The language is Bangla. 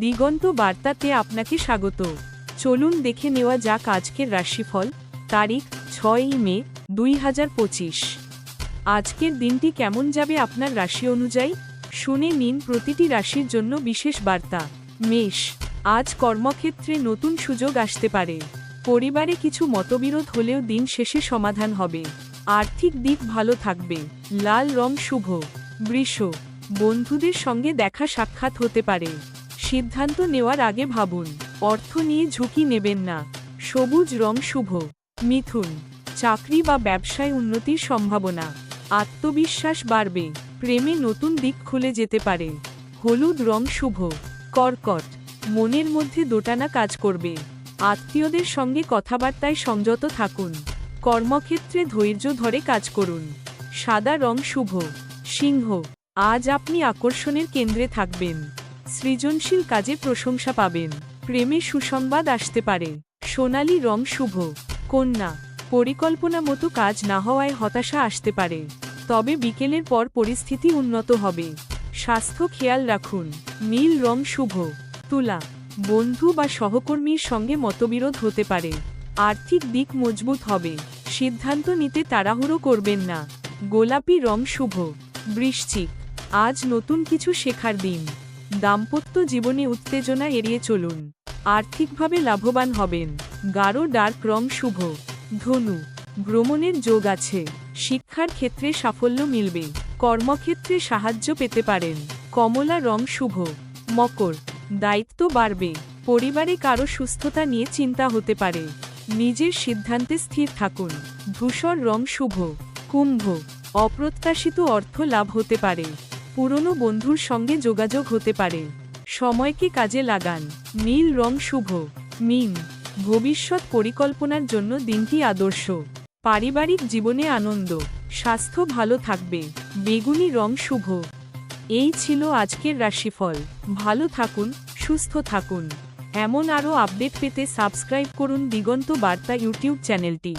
দিগন্ত বার্তাতে আপনাকে স্বাগত। চলুন দেখে নেওয়া যাক আজকের রাশিফল। তারিখ 6ই মে 2025। আজকের দিনটি কেমন যাবে আপনার রাশি অনুযায়ী শুনে নিন প্রতিটি রাশির জন্য বিশেষ বার্তা। মেষ, আজ কর্মক্ষেত্রে নতুন সুযোগ আসতে পারে। পরিবারে কিছু মতবিরোধ হলেও দিন শেষে সমাধান হবে। আর্থিক দিক ভালো থাকবে, লাল রং শুভ। বৃষ, বন্ধুদের সঙ্গে দেখা সাক্ষাৎ হতে পারে। সিদ্ধান্ত নেওয়ার আগে ভাবুন, অর্থ নিয়ে ঝুঁকি নেবেন না। সবুজ রং শুভ। মিথুন, চাকরি বা ব্যবসায় উন্নতির সম্ভাবনা। আত্মবিশ্বাস বাড়বে, প্রেমে নতুন দিক খুলে যেতে পারে। হলুদ রং শুভ। কর্কট, মনের মধ্যে দোটানা কাজ করবে। আত্মীয়দের সঙ্গে কথাবার্তায় সংযত থাকুন। কর্মক্ষেত্রে ধৈর্য ধরে কাজ করুন। সাদা রং শুভ। সিংহ, আজ আপনি আকর্ষণের কেন্দ্রে থাকবেন। সৃজনশীল কাজে প্রশংসা পাবেন। প্রেমে সুসংবাদ আসতে পারে। সোনালী রং শুভ। কন্যা, পরিকল্পনা মতো কাজ না হওয়ায় হতাশা আসতে পারে, তবে বিকেলের পর পরিস্থিতি উন্নত হবে। স্বাস্থ্য খেয়াল রাখুন। নীল রং শুভ। তুলা, বন্ধু বা সহকর্মীর সঙ্গে মতবিরোধ হতে পারে। আর্থিক দিক মজবুত হবে। সিদ্ধান্ত নিতে তাড়াহুড়ো করবেন না। গোলাপি রং শুভ। বৃশ্চিক, আজ নতুন কিছু শেখার দিন। দাম্পত্য জীবনে উত্তেজনা এড়িয়ে চলুন। আর্থিকভাবে লাভবান হবেন। গাঢ় ডার্ক রং শুভ। ধনু, ভ্রমণের যোগ আছে। শিক্ষার ক্ষেত্রে সাফল্য মিলবে। কর্মক্ষেত্রে সাহায্য পেতে পারেন। কমলা রং শুভ। মকর, দায়িত্ব বাড়বে। পরিবারে কারো সুস্থতা নিয়ে চিন্তা হতে পারে। নিজের সিদ্ধান্তে স্থির থাকুন। ধূসর রং শুভ। কুম্ভ, অপ্রত্যাশিত অর্থ লাভ হতে পারে। পুরনো বন্ধুর সঙ্গে যোগাযোগ হতে পারে। সময়কে কাজে লাগান। নীল রং শুভ। মীন, ভবিষ্যৎ পরিকল্পনার জন্য দিনটি আদর্শ। পারিবারিক জীবনে আনন্দ। স্বাস্থ্য ভালো থাকবে। বেগুনি রং শুভ। এই ছিল আজকের রাশিফল। ভালো থাকুন, সুস্থ থাকুন। এমন আরও আপডেট পেতে সাবস্ক্রাইব করুন দিগন্ত বার্তা ইউটিউব চ্যানেলটি।